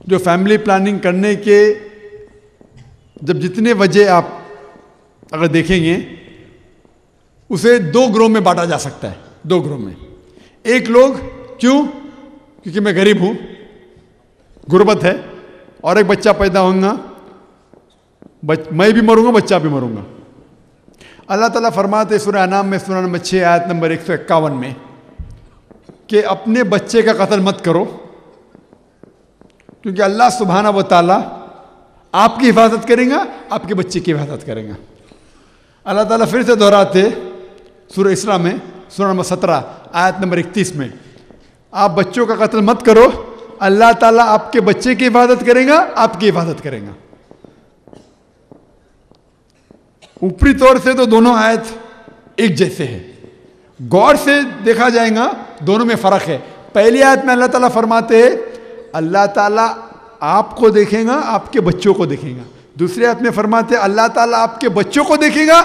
جو family planning کرنے کے جب جتنے وجہ آپ اگر دیکھیں گے اسے 2 گروہ میں بانٹا جا سکتا ہے. 2 گروہ میں. ایک لوگ کیوں؟ کیونکہ میں غریب ہوں, غربت ہے, اور ایک بچہ پیدا ہوگا, میں بھی مروں گا, بچہ بھی مروں گا. اللہ تعالیٰ فرماتے سورہ انعام میں سورہ نمبر 6 آیت نمبر 151 میں کہ اپنے بچے کا قتل مت کرو, کیونکہ اللہ سبحانہ و تعالیٰ آپ کی حفاظت کریں گا, آپ کے بچے کی حفاظت کریں گا. اللہ تعالیٰ پھر سے دہراتے سورہ اسراء میں سورہ نمبر 17 آیت نمبر 31 میں, آپ بچوں کا قتل مت کرو, اللہ تعالیٰ آپ کے بچے کی حفاظت کرے گا, آپ کی حفاظت کرے گا. اوپری طور سے تو دونوں آیت ایک جیسے ہیں, غور سے دیکھا جائے گا دونوں میں فرق ہے. پہلی آیت میں اللہ تعالیٰ فرماتے ہیں اللہ تعالیٰ آپ کو دیکھے گا, آپ کے بچوں کو دیکھے گا. دوسری آیت میں فرماتے ہیں اللہ تعالیٰ آپ کے بچوں کو دیکھے گا,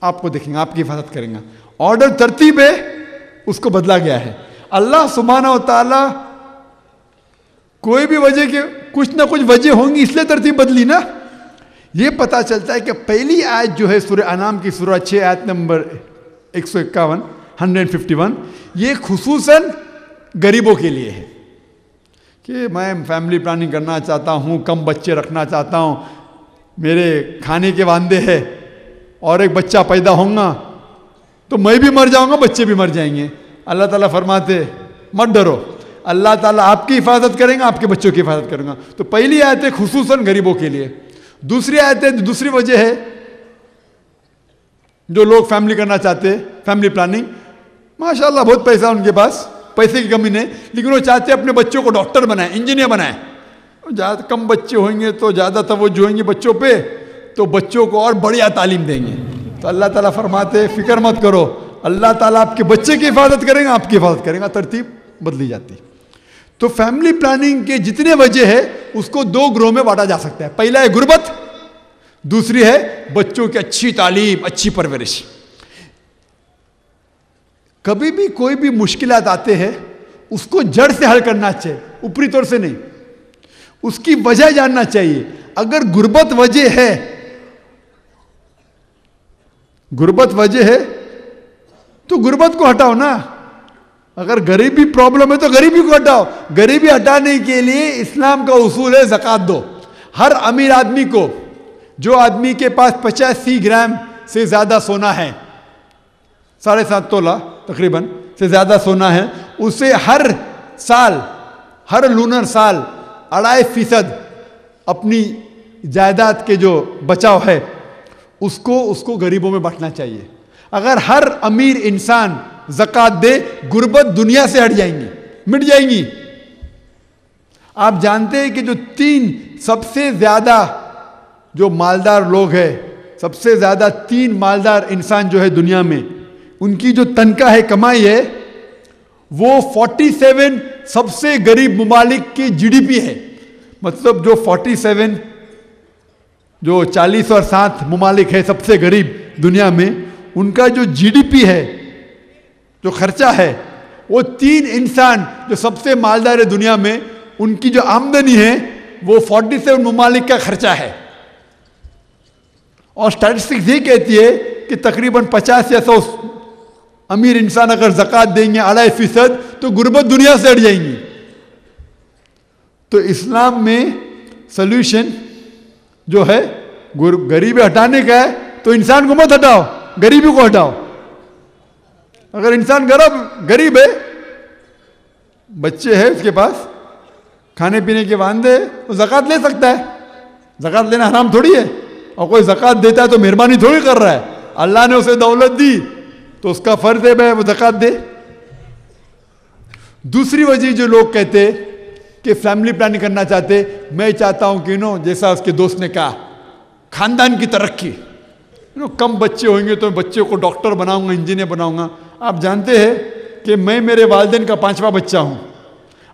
آپ کو دیکھیں گا, آپ کی حفاظت کریں گا. آرڈر ترتیب ہے اس کو بدلا گیا ہے. اللہ سبحانہ و تعالیٰ کوئی بھی وجہ کے کچھ نہ کچھ وجہ ہوں گی, اس لیے ترتیب بدلی نا. یہ پتا چلتا ہے کہ پہلی آیت جو ہے سورہ انعام کی سورہ 6 آیت نمبر 151 یہ خصوصاً غریبوں کے لیے ہے کہ میں فیملی پلاننگ کرنا چاہتا ہوں, کم بچے رکھنا چاہتا ہوں, میرے کھانے کے وعدے ہیں, اور ایک بچہ پیدا ہوگا تو میں بھی مر جاؤں گا, بچے بھی مر جائیں گے. اللہ تعالیٰ فرماتے مت ڈرو, اللہ تعالیٰ آپ کی حفاظت کریں گا, آپ کے بچوں کی حفاظت کریں گا. تو پہلی آیت ہے خصوصاً غریبوں کے لیے. دوسری آیت ہے, دوسری وجہ ہے جو لوگ فیملی کرنا چاہتے ہیں, فیملی پلاننگ, ماشاءاللہ بہت پیسہ ان کے پاس, پیسے کی کمی نہیں, لیکن وہ چاہتے ہیں اپنے بچوں کو ڈاکٹر بنائیں, انجینئر بنائیں. زیادہ کم بچے ہوئیں گے تو زیادہ توجہ ہوئیں گے بچوں پہ, تو بچوں کو اور بڑھیا تعلیم دیں گے. تو اللہ تعالیٰ فرماتے فکر مت کرو, اللہ تعالیٰ آپ کے بچے کی حفاظت کریں گا, آپ کی حفاظت کریں گا. ترتیب بدلی جاتی. تو فیملی پلاننگ کے جتنے وجہ ہے اس کو 2 گروہ میں بانٹا جا سکتا ہے. پہلا ہے غربت, دوسری ہے بچوں کی اچھی تعلیم, اچھی پرورش. کبھی بھی کوئی بھی مشکلات آتے ہیں اس کو جڑ سے حل کرنا چاہیے, اوپری طور سے نہیں. اس کی وجہ جاننا چاہیے. اگر غربت وجہ ہے, غربت وجہ ہے تو غربت کو ہٹاؤ نا. اگر غریبی پرابلم ہے تو غریبی کو ہٹاؤ. غریبی ہٹانے کے لیے اسلام کا اصول ہے زکوٰۃ دو. ہر امیر آدمی کو, جو آدمی کے پاس 85 گرام سے زیادہ سونا ہے, 7.5 تولہ تقریباً سے زیادہ سونا ہے, اسے ہر سال, ہر لونر سال 2.5% اپنی جائیداد کے جو بچاؤ ہے اس کو غریبوں میں بانٹنا چاہیے. اگر ہر امیر انسان زکوٰۃ دے, غربت دنیا سے ہٹ جائیں گی, مٹ جائیں گی. آپ جانتے ہیں کہ جو 3 سب سے زیادہ جو مالدار لوگ ہیں, سب سے زیادہ 3 مالدار انسان جو ہے دنیا میں, ان کی جو تنخواہ ہے, کمائی ہے, وہ 47 سب سے غریب ممالک کی GDP ہے. مطلب جو 47 جو 40 اور 60 ممالک ہے سب سے غریب دنیا میں, ان کا جو GDP ہے, جو خرچہ ہے, وہ 3 انسان جو سب سے مالدار ہے دنیا میں, ان کی جو آمدنی ہے وہ 47 ممالک کا خرچہ ہے. اور اسٹیٹسٹکس یہ کہتی ہے کہ تقریباً 50 یا 100 امیر انسان اگر زکوٰۃ دیں گے 2.5% تو غربت دنیا سے ہٹ جائیں گی. تو اسلام میں سلوشن جو ہے غریبی ہٹانے کا ہے, تو انسان کو مت ہٹاؤ, غریبی کو ہٹاؤ. اگر انسان غریب ہے, بچے ہیں اس کے پاس, کھانے پینے کے وعدے, وہ زکوٰۃ لے سکتا ہے. زکوٰۃ لینا حرام تھوڑی ہے. اور کوئی زکوٰۃ دیتا ہے تو مہربانی تھوڑی کر رہا ہے. اللہ نے اسے دولت دی تو اس کا فرض ہے وہ زکوٰۃ دے. دوسری وجہ جو لوگ کہتے کہ فیملی پلاننگ کرنا چاہتے, میں چاہتا ہوں کہ جیسا اس کے دوست نے کہا, خاندان کی ترقی, کم بچے ہوئیں گے تو میں بچے کو ڈاکٹر بناؤں گا, انجینئر بناؤں گا. آپ جانتے ہیں کہ میں میرے والدین کا 5واں بچہ ہوں.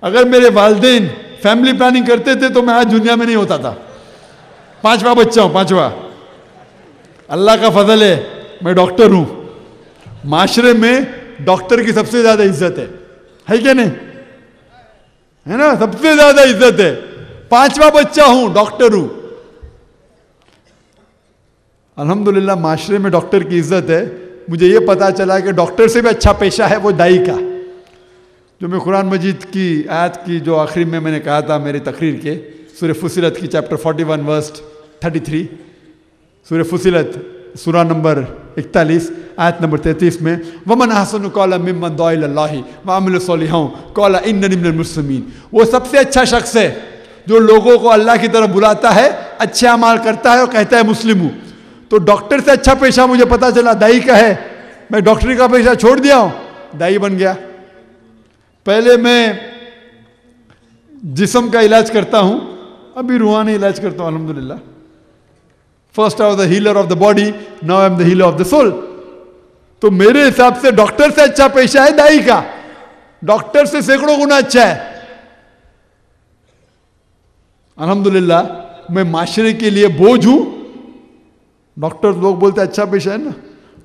اگر میرے والدین فیملی پلاننگ کرتے تھے تو میں آج دنیا میں نہیں ہوتا تھا. 5واں بچہ ہوں, 5واں. اللہ کا فضل ہے, میں ڈاکٹر ہوں. معاشرے میں ڈاکٹر کی سب سے زیادہ عزت ہے کہ نہیں؟ ہے نا, سب سے زیادہ عزت ہے. 5واں بچہ ہوں, ڈاکٹر ہوں. الحمدللہ معاشرے میں ڈاکٹر کی عزت ہے. مجھے یہ پتا چلا کہ ڈاکٹر سے بھی اچھا پیشہ ہے وہ دائی کا. جو میں قرآن مجید کی آیت کی جو آخری میں نے کہا تھا میری تقریر کے, سورہ فصلت کی چیپٹر 41 ورس 33, سورہ فصلت سورہ نمبر 41 آیت نمبر 33 میں وَمَنْ أَحْسَنُ قَوْلًا مِمَّنْ دَعَا إِلَى اللَّهِ وَعَمِلَ صَالِحًا قَالَ إِنَّنِي مِنَ الْمُسْلِمِينَ. وہ سب سے اچھا شخص ہے جو لوگوں کو اللہ کی طرف بلاتا ہے, اچھے اعمال کرتا ہے اور کہتا ہے مسلم ہوں. تو ڈاکٹر سے اچھا پیشہ مجھے پتا چلا دائی کا ہے. میں ڈاکٹری کا پیشہ چھوڑ دیا ہوں, دائی بن گیا. پہلے میں جسم کا علاج کرتا ہوں, ابھی روحانی علاج کرتا ہوں الحمدللہ. First I was the healer of the body, now I am the healer of the soul. تو میرے حساب سے ڈاکٹر سے اچھا پیشہ ہے دائی کا. ڈاکٹر سے سینکڑوں گنا اچھا ہے. الحمدللہ میں معاشرے کے لیے بوجھ ہوں. ڈاکٹر لوگ بولتے ہیں اچھا پیشہ ہے نا,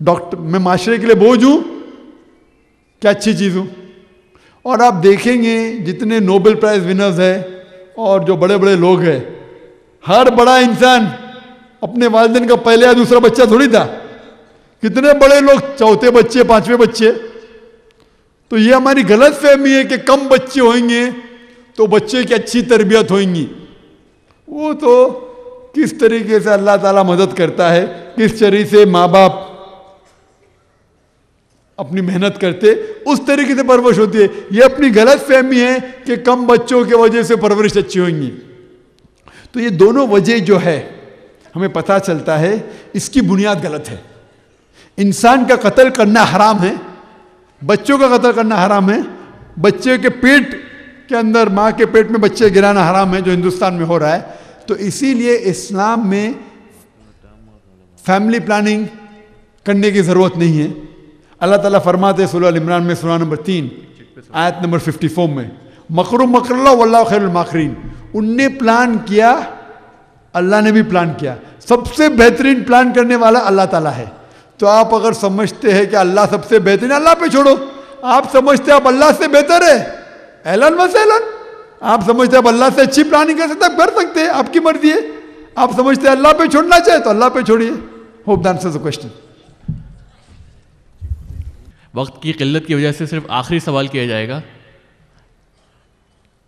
ڈاکٹر میں معاشرے کے لیے بوجھ ہوں, کیا اچھی چیز ہوں. اور آپ دیکھیں گے جتنے نوبل پرائز ونرز ہیں اور جو بڑے بڑے لوگ ہیں, ہر بڑا انسان اپنے والدین کا پہلے یا دوسرا بچہ تھوڑی تھا. کتنے بڑے لوگ چوتھے بچے, 5ویں بچے. تو یہ ہماری غلط فہمی ہے کہ کم بچے ہوئیں گے تو بچے کی اچھی تربیت ہوئیں گی. وہ تو کس طریقے سے اللہ تعالیٰ مدد کرتا ہے, کس طریقے سے ماں باپ اپنی محنت کرتے, اس طریقے سے پرورش ہوتی ہے. یہ اپنی غلط فہمی ہے کہ کم بچوں کی وجہ سے پرورش اچھی ہوئیں گی. تو یہ دونوں وجہ جو ہے ہمیں پتہ چلتا ہے اس کی بنیاد غلط ہے. انسان کا قتل کرنا حرام ہے, بچوں کا قتل کرنا حرام ہے. بچے کے پیٹ کے اندر, ماں کے پیٹ میں بچے گرانا حرام ہے, جو ہندوستان میں ہو رہا ہے. تو اسی لیے اسلام میں فیملی پلاننگ کرنے کی ضرورت نہیں ہے. اللہ تعالیٰ فرماتے ہیں سورہ عمران میں سورہ نمبر 3 آیت نمبر 54 میں مکر مکر اللہ واللہ خیر الماکرین. ان نے پلان کیا, اللہ نے بھی پلان کیا. سب سے بہترین پلان کرنے والا اللہ تعالیٰ ہے. تو آپ اگر سمجھتے ہیں کہ اللہ سب سے بہترین, اللہ پہ چھوڑو. آپ سمجھتے ہیں آپ اللہ سے بہتر ہے, اہلاً و سہلاً. آپ سمجھتے ہیں آپ اللہ سے اچھی پلاننگ کر سکتے ہیں, کر سکتے ہیں, آپ کی مرضی ہے. آپ سمجھتے ہیں اللہ پہ چھوڑنا چاہے تو اللہ پہ چھوڑیے. Hope that answers the question. وقت کی قلت کی وجہ سے صرف آخری سوال کیا جائے گا,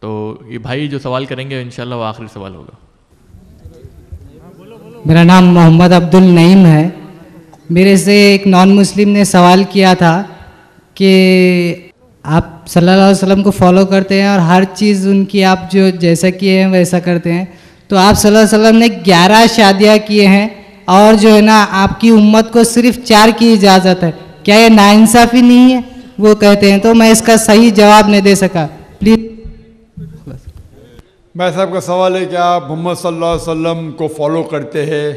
تو یہ بھائی جو سوال کریں گے انشاءاللہ وہ آخری سوال ہوگا. میرا نام محمد عبد النعیم ہے. میرے سے ایک نان مسلم نے سوال کیا تھا کہ آپ صلی اللہ علیہ وسلم کو فالو کرتے ہیں اور ہر چیز ان کی آپ جو جیسا کیے ہیں ویسا کرتے ہیں, تو آپ صلی اللہ علیہ وسلم نے 11 شادیاں کیے ہیں اور جو ہے نا آپ کی امت کو صرف 4 کی اجازت ہے. کیا یہ ناانصافی نہیں ہے؟ وہ کہتے ہیں. تو میں اس کا صحیح جواب نہیں دے سکا, پلیز. میں صاحب کا سوال ہے کہ آپ محمد صلی اللہ علیہ وسلم کو فالو کرتے ہیں,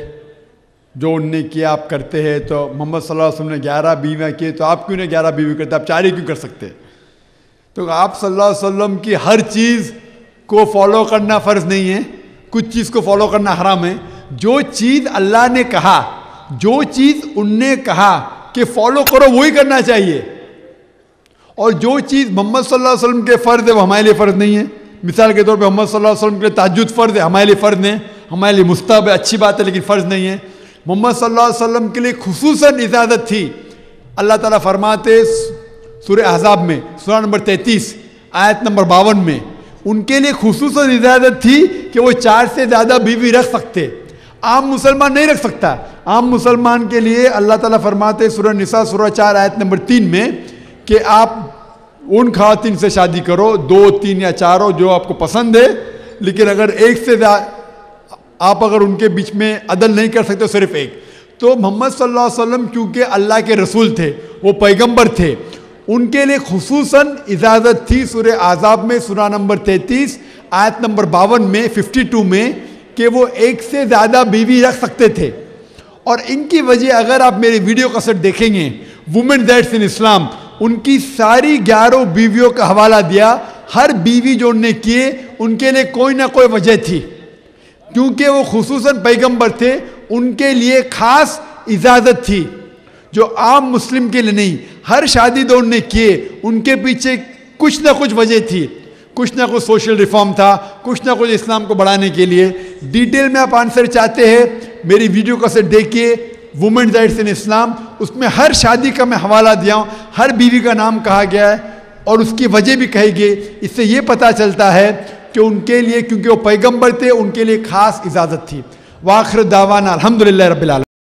جو ان نے کیا آپ کرتے ہیں. تو محمد صلی اللہ علیہ وسلم نے 11 بیویاں کی, تو آپ کیوں نہیں 11 بیوی کرتے, آپ 4 ہی کیوں کر سکتے؟ تو آپ صلی اللہ علیہ وسلم کی ہر چیز کو فالو کرنا فرض نہیں ہے, کچھ چیز کو فالو کرنا حرام ہے. جو چیز اللہ نے کہا, جو چیز ان نے کہا کہ فالو کرو وہی کرنا چاہیے. اور جو چیز محمد صلی اللہ علیہ وسلم کے فرض ہے وہ ہمارے لیے فرض نہیں ہے. مثال کے طور پہ محمد صلی اللہ علیہ وسلم کے لیے تہجد فرض ہے, ہمارے لیے فرض نہیں, ہمارے لیے مستحب ہے, اچھی بات ہے, لیکن فرض نہیں ہے. محمد صلی اللہ علیہ وسلم کے لیے خصوصاً اجازت تھی. اللہ تعالیٰ فرماتے سورہ احزاب میں سورہ نمبر 33 آیت نمبر 52 میں ان کے لیے خصوصاً اجازت تھی کہ وہ 4 سے زیادہ بیوی رکھ سکتے. عام مسلمان نہیں رکھ سکتا. عام مسلمان کے لیے اللہ تعالیٰ فرماتے سورہ نساء سورہ 4 آیت نمبر 3 میں کہ آپ ان خواتین سے شادی کرو, 2 3 یا 4 ہو جو آپ کو پسند ہے, لیکن اگر ایک سے زیادہ آپ اگر ان کے بیچ میں عدل نہیں کر سکتے صرف ایک. تو محمد صلی اللہ علیہ وسلم کیونکہ اللہ کے رسول تھے, وہ پیغمبر تھے, ان کے لیے خصوصاً اجازت تھی سورہ احزاب میں سورہ نمبر 33 آیت نمبر 52 میں 52 میں کہ وہ ایک سے زیادہ بیوی رکھ سکتے تھے. اور ان کی وجہ اگر آپ میری ویڈیو کیسٹ دیکھیں گے وومن رائٹس ان اسلام, ان کی ساری 11 بیویوں کا حوالہ دیا. ہر بیوی جو ان نے کیے ان کے لیے کوئی نہ کوئی وجہ تھی, کیونکہ وہ خصوصاً پیغمبر تھے, ان کے لیے خاص اجازت تھی جو عام مسلم کے لیے نہیں. ہر شادی جو ان نے کیے ان کے پیچھے کچھ نہ کچھ وجہ تھی. کچھ نہ کچھ سوشل ریفارم تھا, کچھ نہ کچھ اسلام کو بڑھانے کے لیے. ڈیٹیل میں آپ آنسر چاہتے ہیں, میری ویڈیو کو سے دیکھیے, وومنز رائٹس ان اسلام. اس میں ہر شادی کا میں حوالہ دیا ہوں, ہر بیوی کا نام کہا گیا ہے اور اس کی وجہ بھی کہی گئی. اس سے یہ پتہ چلتا ہے کہ ان کے لیے, کیونکہ وہ پیغمبر تھے, ان کے لیے خاص اجازت تھی. وآخر دعوانا الحمدللہ رب العالمین.